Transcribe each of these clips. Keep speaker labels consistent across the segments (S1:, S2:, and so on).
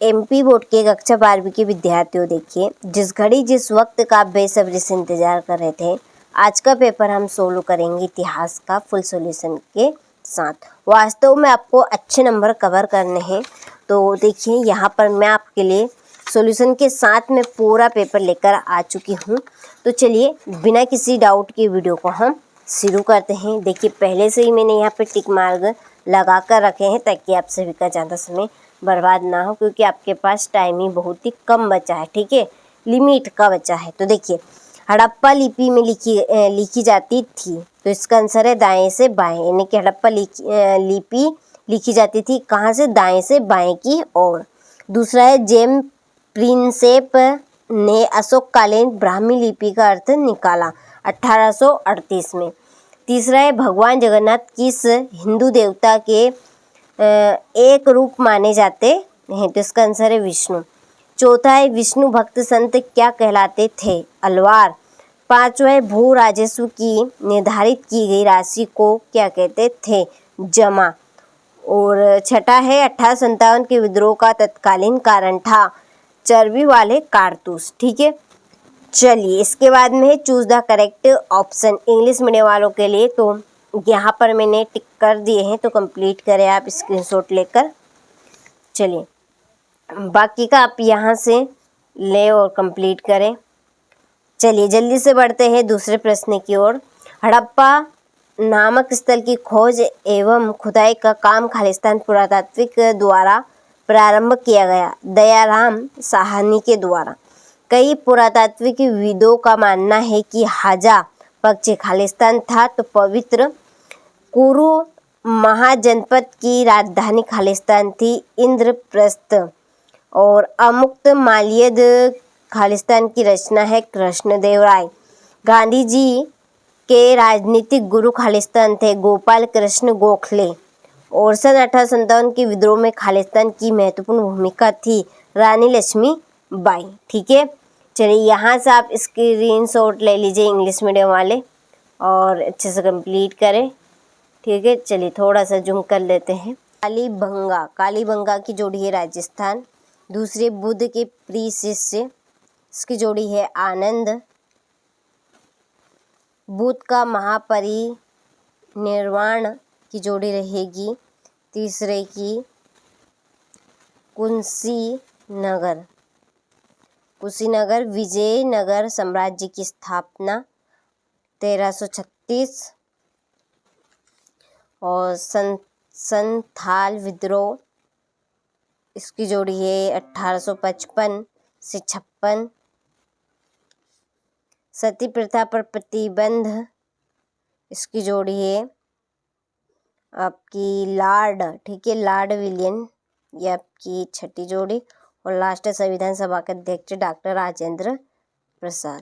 S1: MP board के कक्षा 12वीं के विद्यार्थियों, देखिए जिस घड़ी जिस वक्त का आप बेसब्री से इंतजार कर रहे थे, आज का पेपर हम सोल्व करेंगे इतिहास का फुल सॉल्यूशन के साथ। वास्तव में आपको अच्छे नंबर कवर करने हैं, तो देखिए यहाँ पर मैं आपके लिए सॉल्यूशन के साथ में पूरा पेपर लेकर आ चुकी हूँ। तो चलिए बिना किसी डाउट के वीडियो को हम शुरू करते हैं। देखिए पहले से ही मैंने यहाँ पे टिक मार्क लगा कर रखे हैं ताकि आप सभी का ज़्यादा समय बर्बाद ना हो, क्योंकि आपके पास टाइम ही बहुत ही कम बचा है, ठीक है, लिमिट का बचा है। तो देखिए हड़प्पा लिपि में लिखी जाती थी, तो इसका आंसर है दाएं से बाएं, यानी कि हड़प्पा लिपि लिखी जाती थी कहाँ से, दाएं से बाएं की ओर। दूसरा है जेम प्रिंसेप ने अशोककालीन ब्राह्मी लिपि का अर्थ निकाला 1838 में। तीसरा है भगवान जगन्नाथ किस हिंदू देवता के एक रूप माने जाते हैं, तो इसका आंसर है विष्णु। चौथा है विष्णु भक्त संत क्या कहलाते थे, अलवार। पांचवा है भू राजस्व की निर्धारित की गई राशि को क्या कहते थे, जमा। और छठा है 1857 के विद्रोह का तत्कालीन कारण था चर्बी वाले कारतूस, ठीक है। चलिए इसके बाद में है choose the correct option English medium वालों के लिए। तो यहाँ पर मैंने टिक कर दिए हैं, तो कंप्लीट करें आप स्क्रीनशॉट लेकर। चलिए बाकी का आप यहाँ से ले और कंप्लीट करें। चलिए जल्दी से बढ़ते हैं दूसरे प्रश्न की ओर। हड़प्पा नामक स्थल की खोज एवं खुदाई का काम खालिस्तान पुरातात्विक द्वारा प्रारंभ किया गया, दयाराम साहनी के द्वारा। कई पुरातात्विक विदों का मानना है कि हाजा पक्षी खालिस्तान था, तो पवित्र कुरु महाजनपद की राजधानी खालिस्तान थी, इंद्रप्रस्थ। और अमुक्त माल्यद खालिस्तान की रचना है कृष्णदेव राय। गांधी जी के राजनीतिक गुरु खालिस्तान थे गोपाल कृष्ण गोखले। और सन 1857 के विद्रोह में खालिस्तान की महत्वपूर्ण भूमिका थी रानी लक्ष्मीबाई, ठीक है। चलिए यहाँ से आप स्क्रीनशॉट ले लीजिए इंग्लिश मीडियम वाले और अच्छे से कंप्लीट करें, ठीक है। चलिए थोड़ा सा जूम कर लेते हैं। कालीबंगा की जोड़ी है राजस्थान। दूसरे बुद्ध के प्रिय शिष्य, इसकी जोड़ी है आनंद। बुद्ध का महापरिनिर्वाण की जोड़ी रहेगी तीसरे की कुशीनगर। विजयनगर साम्राज्य की स्थापना 1336। और संथाल विद्रोह, इसकी जोड़ी है 1855 से 56। सती प्रथा पर प्रतिबंध, इसकी जोड़ी है आपकी लॉर्ड, ठीक है, लॉर्ड विलियम, ये आपकी छठी जोड़ी। और लास्ट है संविधान सभा के अध्यक्ष डॉक्टर राजेंद्र प्रसाद,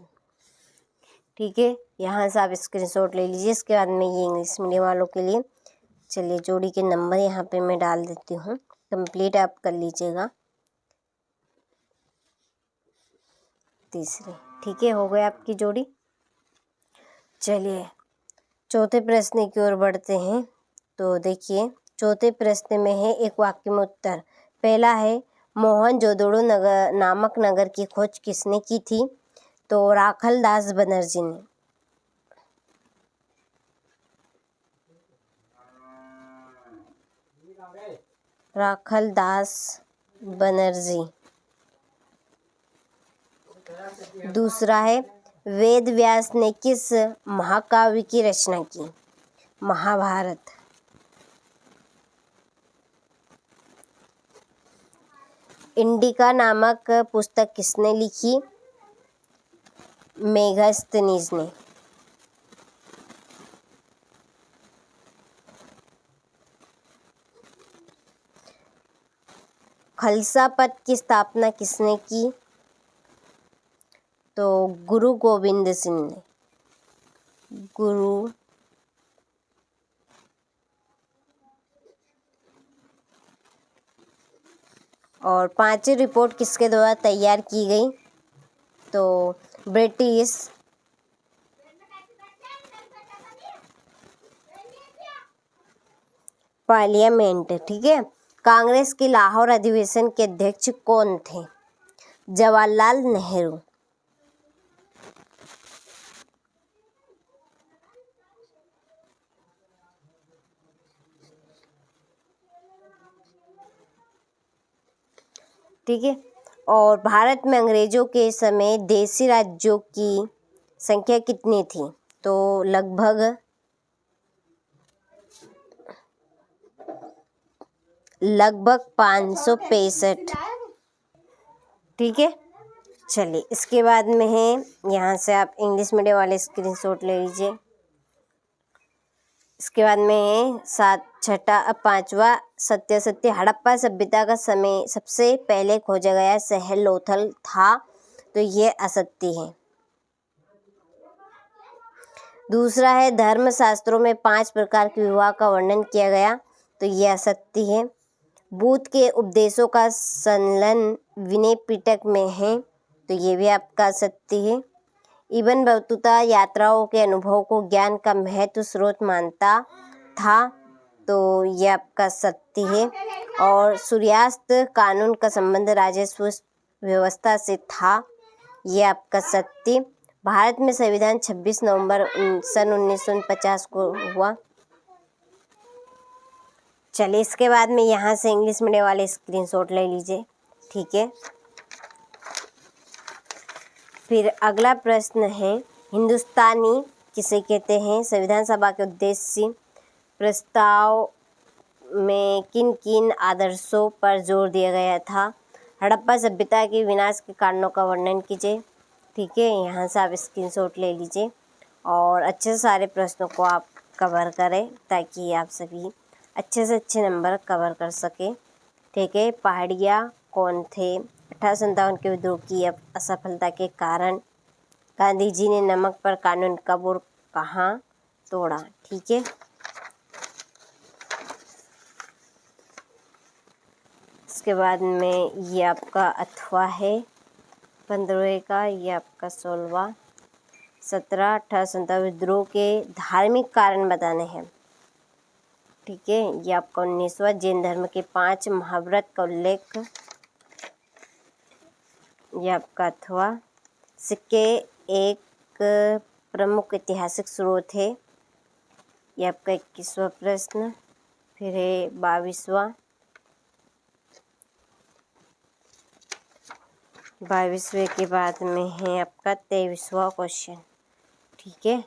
S1: ठीक है। यहाँ से आप स्क्रीनशॉट ले लीजिए। इसके बाद में ये इंग्लिश मीडियम वालों के लिए। चलिए जोड़ी के नंबर यहाँ पे मैं डाल देती हूँ, कंप्लीट आप कर लीजिएगा। तीसरे, ठीक है, हो गई आपकी जोड़ी। चलिए चौथे प्रश्न की ओर बढ़ते हैं। तो देखिए चौथे प्रश्न में है एक वाक्य में उत्तर। पहला है मोहनजोदड़ो नामक नगर की खोज किसने की थी, तो राखलदास बनर्जी ने। राखलदास बनर्जी। दूसरा है वेद व्यास ने किस महाकाव्य की रचना की, महाभारत। इंडिका नामक पुस्तक किसने लिखी, मेगास्थनीज ने। खालसा पंथ की स्थापना किसने की, तो गुरु गोविंद सिंह ने। गुरु और पांचवी रिपोर्ट किसके द्वारा तैयार की गई, तो ब्रिटिश पार्लियामेंट, ठीक है। कांग्रेस के लाहौर अधिवेशन के अध्यक्ष कौन थे? जवाहरलाल नेहरू। ठीक है। और भारत में अंग्रेजों के समय देशी राज्यों की संख्या कितनी थी? तो लगभग 565। ठीक है। चलिए, इसके बाद में है, यहाँ से आप इंग्लिश मीडियम वाले स्क्रीनशॉट ले लीजिए। इसके बाद में है पांचवा सत्य हड़प्पा सभ्यता का समय सबसे पहले खोजा गया शहर लोथल था, तो ये असत्य है। दूसरा है, धर्मशास्त्रों में 5 प्रकार के विवाह का वर्णन किया गया, तो ये असत्य है। बुद्ध के उपदेशों का संकलन विनय पिटक में है, तो ये भी आपका सत्य है। इब्न बतूता यात्राओं के अनुभव को ज्ञान का महत्व स्रोत मानता था, तो ये आपका सत्य है। और सूर्यास्त कानून का संबंध राजस्व व्यवस्था से था, ये आपका सत्य। भारत में संविधान 26 नवंबर सन 1949 को हुआ। चलिए, इसके बाद में यहाँ से इंग्लिश मीडियम वाले स्क्रीनशॉट ले लीजिए। ठीक है। फिर अगला प्रश्न है, हिंदुस्तानी किसे कहते हैं? संविधान सभा के उद्देश्य प्रस्ताव में किन किन आदर्शों पर जोर दिया गया था? हड़प्पा सभ्यता के विनाश के कारणों का वर्णन कीजिए। ठीक है। यहाँ से आप स्क्रीनशॉट ले लीजिए और अच्छे से सारे प्रश्नों को आप कवर करें, ताकि आप सभी अच्छे से अच्छे नंबर कवर कर सके। ठीक है। पहाड़िया कौन थे? 1857 के विद्रोह की असफलता के कारण गांधी जी ने नमक पर कानून कब और कहाँ तोड़ा? ठीक है। इसके बाद में ये आपका अथवा है 15वें का, ये आपका 16वां। 1857 विद्रोह के धार्मिक कारण बताने हैं। ठीक है। ये आपका 19वां। जैन धर्म के 5 महाव्रत का उल्लेख, ये आपका अथवा। सिक्के एक प्रमुख ऐतिहासिक स्रोत है, ये आपका 21वां प्रश्न। फिर है 22वां। 22वें के बाद में है आपका 23वां क्वेश्चन। ठीक है।